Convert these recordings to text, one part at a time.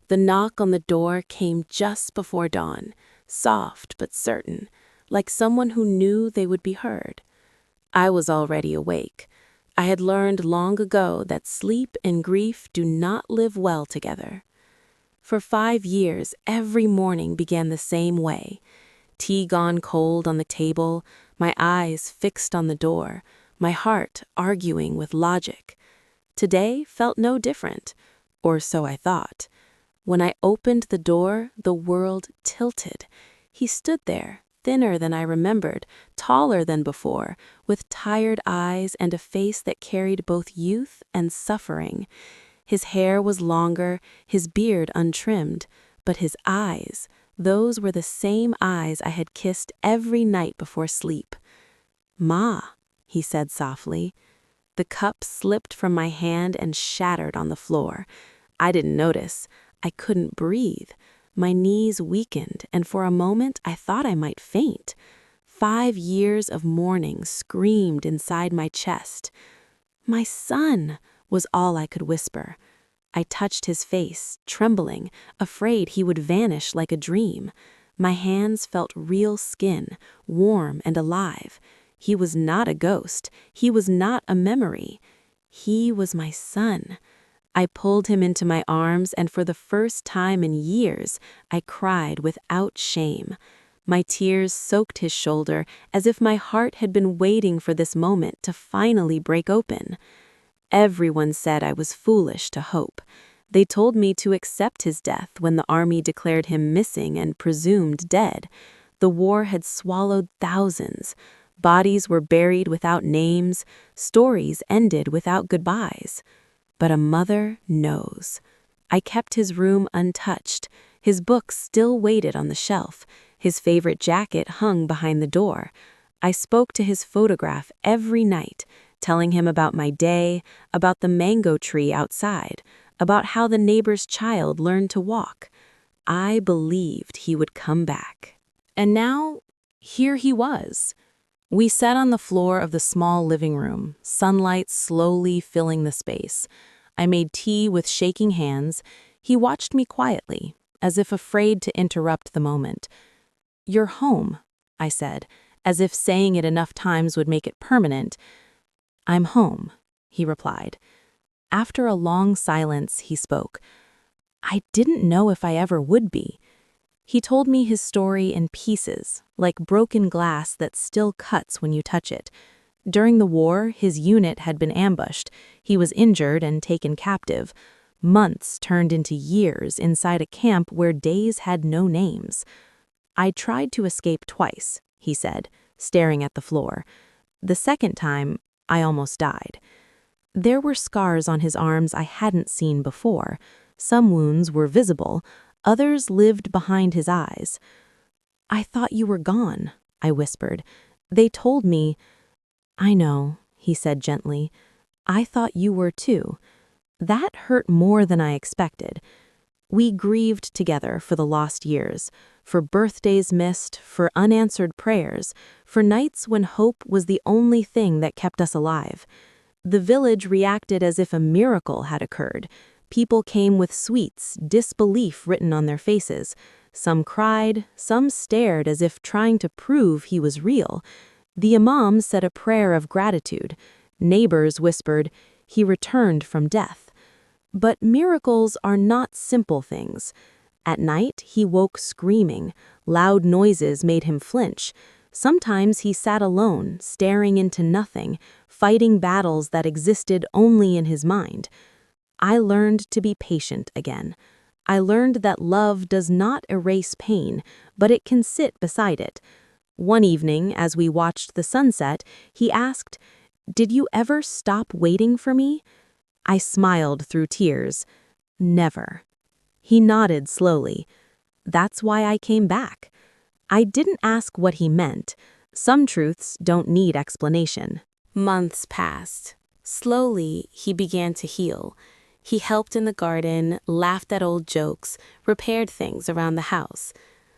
The knock on the door came just before dawn, soft but certain, like someone who knew they would be heard. I was already awake. I had learned long ago that sleep and grief do not live well together. For 5 years, every morning began the same way. Tea gone cold on the table, my eyes fixed on the door, my heart arguing with logic. Today felt no different, or so I thought. When I opened the door, the world tilted. He stood there, thinner than I remembered, taller than before, with tired eyes and a face that carried both youth and suffering. His hair was longer, his beard untrimmed, but his eyes, those were the same eyes I had kissed every night before sleep. "Ma," he said softly. The cup slipped from my hand and shattered on the floor. I didn't notice. I couldn't breathe. My knees weakened, and for a moment I thought I might faint. 5 years of mourning screamed inside my chest. "My son," was all I could whisper. I touched his face, trembling, afraid he would vanish like a dream. My hands felt real skin, warm and alive. He was not a ghost. He was not a memory. He was my son. I pulled him into my arms, and for the first time in years, I cried without shame. My tears soaked his shoulder as if my heart had been waiting for this moment to finally break open. Everyone said I was foolish to hope. They told me to accept his death when the army declared him missing and presumed dead. The war had swallowed thousands. Bodies were buried without names. Stories ended without goodbyes. But a mother knows. I kept his room untouched. His books still waited on the shelf. His favorite jacket hung behind the door. I spoke to his photograph every night, telling him about my day, about the mango tree outside, about how the neighbor's child learned to walk. I believed he would come back. And now, here he was. We sat on the floor of the small living room, sunlight slowly filling the space. I made tea with shaking hands. He watched me quietly, as if afraid to interrupt the moment. "You're home," I said, as if saying it enough times would make it permanent. "I'm home," he replied. After a long silence, he spoke. I didn't know if I ever would be. He told me his story in pieces, like broken glass that still cuts when you touch it. During the war, his unit had been ambushed. He was injured and taken captive. Months turned into years inside a camp where days had no names. "I tried to escape twice," he said, staring at the floor. "The second time, I almost died." There were scars on his arms I hadn't seen before. Some wounds were visible, others lived behind his eyes. "I thought you were gone," I whispered. "They told me—" "I know," he said gently. "I thought you were too." That hurt more than I expected. We grieved together for the lost years, for birthdays missed, for unanswered prayers, for nights when hope was the only thing that kept us alive. The village reacted as if a miracle had occurred. People came with sweets, disbelief written on their faces. Some cried, some stared as if trying to prove he was real. The imam said a prayer of gratitude. Neighbors whispered, "He returned from death." But miracles are not simple things. At night, he woke screaming. Loud noises made him flinch. Sometimes he sat alone, staring into nothing, fighting battles that existed only in his mind. I learned to be patient again. I learned that love does not erase pain, but it can sit beside it. One evening, as we watched the sunset, he asked, "Did you ever stop waiting for me?" I smiled through tears. "Never." He nodded slowly. "That's why I came back." I didn't ask what he meant. Some truths don't need explanation. Months passed. Slowly, he began to heal. He helped in the garden, laughed at old jokes, repaired things around the house.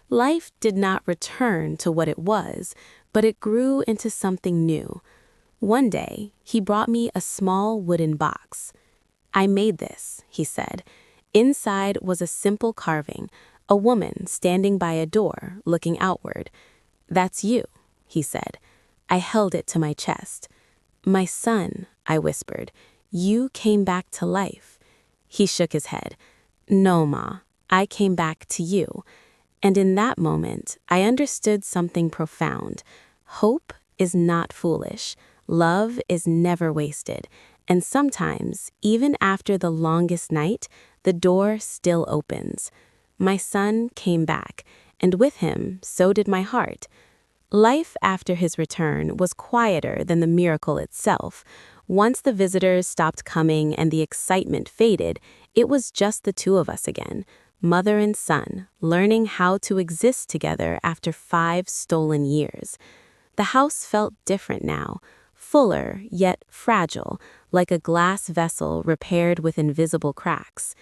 Life did not return to what it was, but it grew into something new. One day, he brought me a small wooden box. "I made this," he said. Inside was a simple carving, a woman standing by a door, looking outward. "That's you," he said. I held it to my chest. "My son," I whispered, "you came back to life." He shook his head. "No, Ma, I came back to you." And in that moment, I understood something profound. Hope is not foolish. Love is never wasted. And sometimes, even after the longest night, the door still opens. My son came back, and with him, so did my heart. Life after his return was quieter than the miracle itself. Once the visitors stopped coming and the excitement faded, it was just the two of us again, mother and son, learning how to exist together after 5 stolen years. The house felt different now, fuller yet fragile, like a glass vessel repaired with invisible cracks.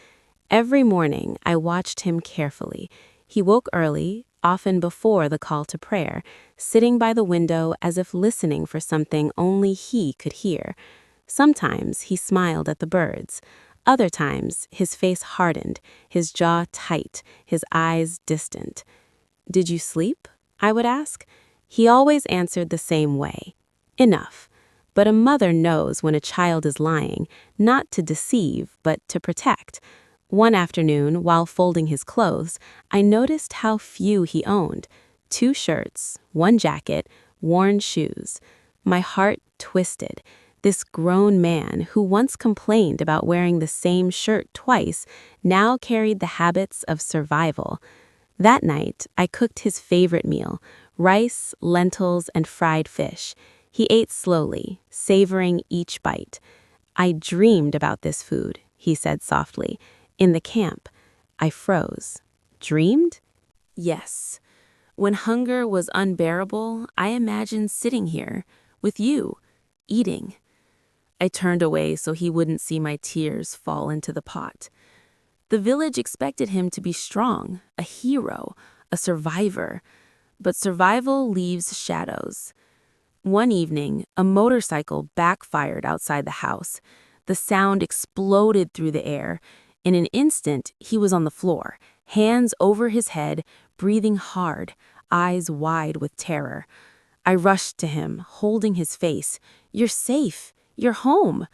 Every morning, I watched him carefully. He woke early, often before the call to prayer, sitting by the window as if listening for something only he could hear. Sometimes he smiled at the birds. Other times, his face hardened, his jaw tight, his eyes distant. "Did you sleep?" I would ask. He always answered the same way. "Enough." But a mother knows when a child is lying, not to deceive, but to protect. One afternoon, while folding his clothes, I noticed how few he owned. 2 shirts, 1 jacket, worn shoes. My heart twisted. This grown man, who once complained about wearing the same shirt twice, now carried the habits of survival. That night, I cooked his favorite meal, rice, lentils, and fried fish. He ate slowly, savoring each bite. "I dreamed about this food," he said softly. "In the camp." I froze. Dreamed? Yes. When hunger was unbearable, I imagined sitting here, with you, eating. I turned away so he wouldn't see my tears fall into the pot. The village expected him to be strong, a hero, a survivor. But survival leaves shadows. One evening, a motorcycle backfired outside the house. The sound exploded through the air. In an instant, he was on the floor, hands over his head, breathing hard, eyes wide with terror. I rushed to him, holding his face. "You're safe. You're home."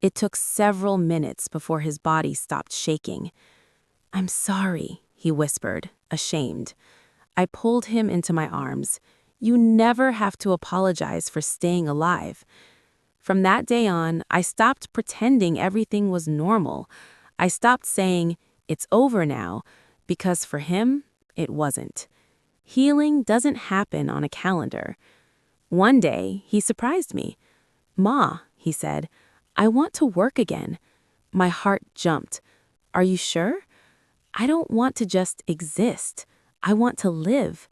It took several minutes before his body stopped shaking. "I'm sorry," he whispered, ashamed. I pulled him into my arms. "You never have to apologize for staying alive." From that day on, I stopped pretending everything was normal. I stopped saying, "It's over now," because for him, it wasn't. Healing doesn't happen on a calendar. One day, he surprised me. "Ma," he said, "I want to work again." My heart jumped. "Are you sure?" "I don't want to just exist. I want to live."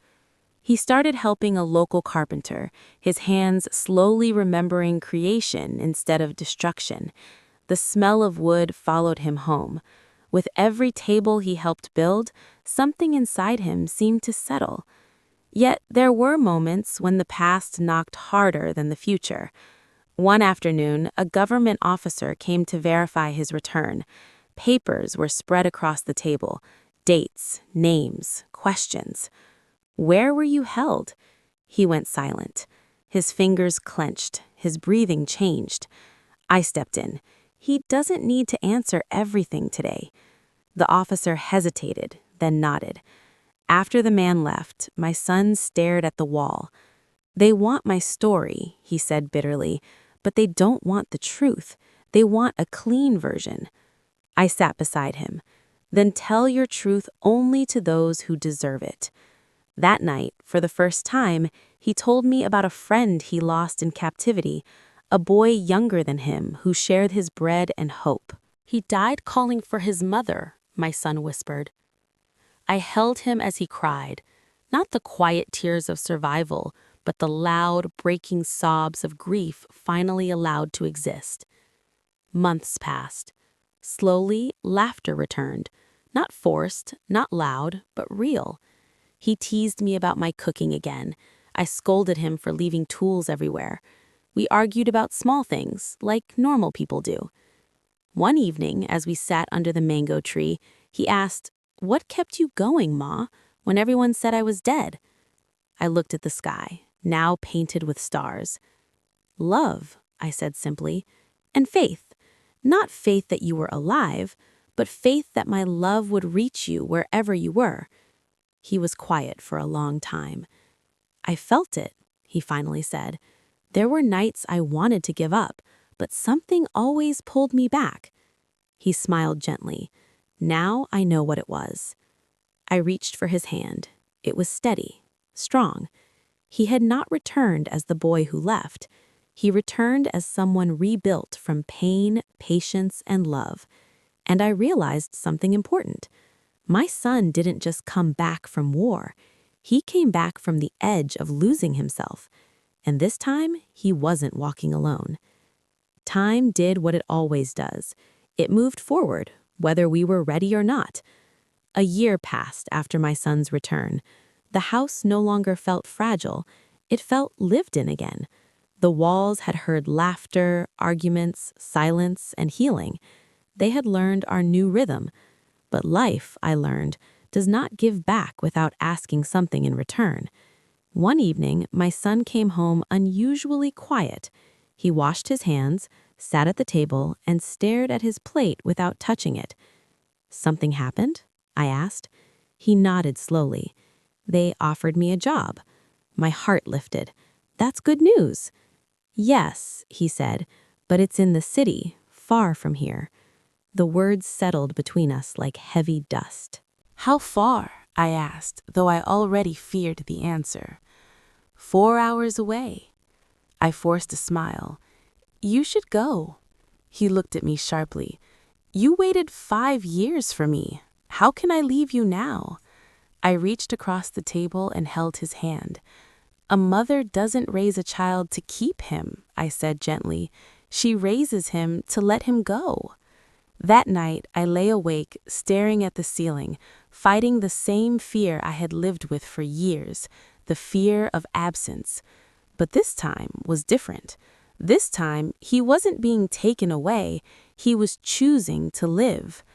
He started helping a local carpenter, his hands slowly remembering creation instead of destruction. The smell of wood followed him home. With every table he helped build, something inside him seemed to settle. Yet there were moments when the past knocked harder than the future. One afternoon, a government officer came to verify his return. Papers were spread across the table, dates, names, questions. "Where were you held?" He went silent. His fingers clenched, his breathing changed. I stepped in. "He doesn't need to answer everything today." The officer hesitated, then nodded. After the man left, my son stared at the wall. "They want my story," he said bitterly, "but they don't want the truth. They want a clean version." I sat beside him. "Then tell your truth only to those who deserve it." That night, for the first time, he told me about a friend he lost in captivity, a boy younger than him who shared his bread and hope. "He died calling for his mother," my son whispered. I held him as he cried, not the quiet tears of survival, but the loud, breaking sobs of grief finally allowed to exist. Months passed. Slowly, laughter returned. Not forced, not loud, but real. He teased me about my cooking again. I scolded him for leaving tools everywhere. We argued about small things, like normal people do. One evening, as we sat under the mango tree, he asked, "What kept you going, Ma, when everyone said I was dead?" I looked at the sky, now painted with stars. "Love," I said simply, "and faith. Not faith that you were alive, but faith that my love would reach you wherever you were." He was quiet for a long time. "I felt it," he finally said. "There were nights I wanted to give up, but something always pulled me back." He smiled gently. "Now I know what it was." I reached for his hand. It was steady, strong. He had not returned as the boy who left. He returned as someone rebuilt from pain, patience, and love. And I realized something important. My son didn't just come back from war. He came back from the edge of losing himself. And this time, he wasn't walking alone. Time did what it always does. It moved forward, whether we were ready or not. A year passed after my son's return. The house no longer felt fragile. It felt lived in again. The walls had heard laughter, arguments, silence, and healing. They had learned our new rhythm. But life, I learned, does not give back without asking something in return. One evening, my son came home unusually quiet. He washed his hands, sat at the table, and stared at his plate without touching it. "Something happened?" I asked. He nodded slowly. "They offered me a job." My heart lifted. "That's good news." "Yes," he said, "but it's in the city, far from here." The words settled between us like heavy dust. "How far?" I asked, though I already feared the answer. "4 hours away." I forced a smile. "You should go." He looked at me sharply. "You waited 5 years for me. How can I leave you now?" I reached across the table and held his hand. "A mother doesn't raise a child to keep him," I said gently. "She raises him to let him go." That night, I lay awake, staring at the ceiling, fighting the same fear I had lived with for years, the fear of absence. But this time was different. This time, he wasn't being taken away, he was choosing to live.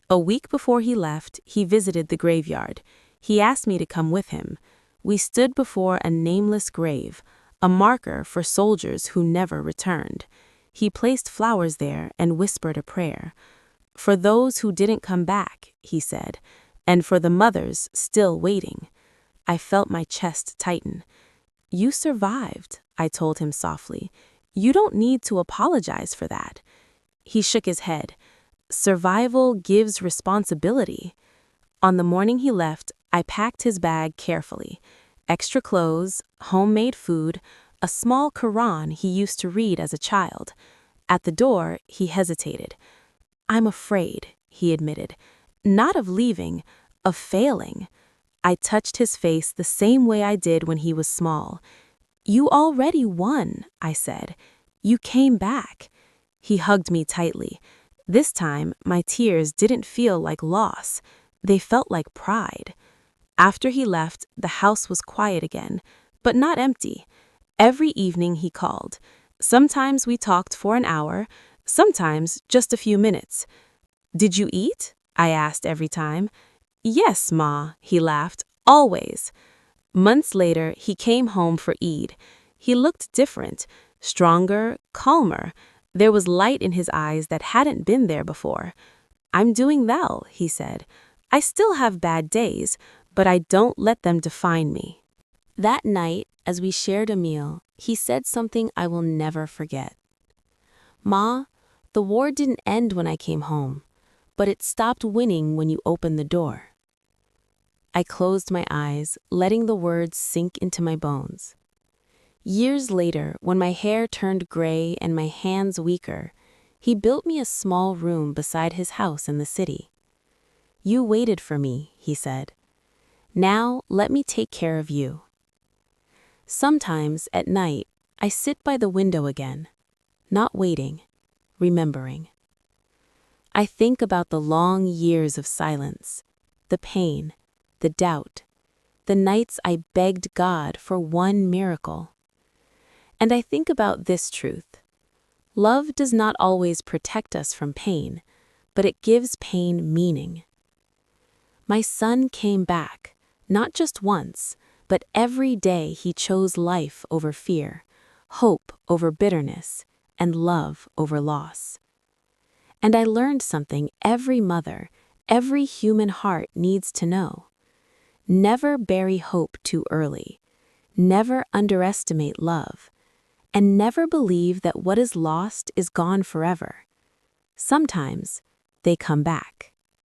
A week before he left, he visited the graveyard. He asked me to come with him. We stood before a nameless grave, a marker for soldiers who never returned. He placed flowers there and whispered a prayer. "For those who didn't come back," he said, "and for the mothers still waiting." I felt my chest tighten. "You survived," I told him softly. "You don't need to apologize for that." He shook his head. "Survival gives responsibility." On the morning he left, I packed his bag carefully. Extra clothes, homemade food, a small Quran he used to read as a child. At the door, he hesitated. "I'm afraid," he admitted. "Not of leaving, of failing." I touched his face the same way I did when he was small. "You already won," I said. "You came back." He hugged me tightly. This time, my tears didn't feel like loss. They felt like pride. After he left, the house was quiet again, but not empty. Every evening he called. Sometimes we talked for an hour, sometimes just a few minutes. "Did you eat?" I asked every time. "Yes, Ma," he laughed, "always." Months later, he came home for Eid. He looked different, stronger, calmer. There was light in his eyes that hadn't been there before. "I'm doing well," he said. "I still have bad days, but I don't let them define me." That night, as we shared a meal, he said something I will never forget. "Ma, the war didn't end when I came home, but it stopped winning when you opened the door." I closed my eyes, letting the words sink into my bones. Years later, when my hair turned gray and my hands weaker, he built me a small room beside his house in the city. "You waited for me," he said. "Now let me take care of you." Sometimes, at night, I sit by the window again, not waiting, remembering. I think about the long years of silence, the pain, the doubt, the nights I begged God for one miracle. And I think about this truth. Love does not always protect us from pain, but it gives pain meaning. My son came back, not just once, but every day he chose life over fear, hope over bitterness, and love over loss. And I learned something every mother, every human heart needs to know. Never bury hope too early. Never underestimate love. And never believe that what is lost is gone forever. Sometimes they come back.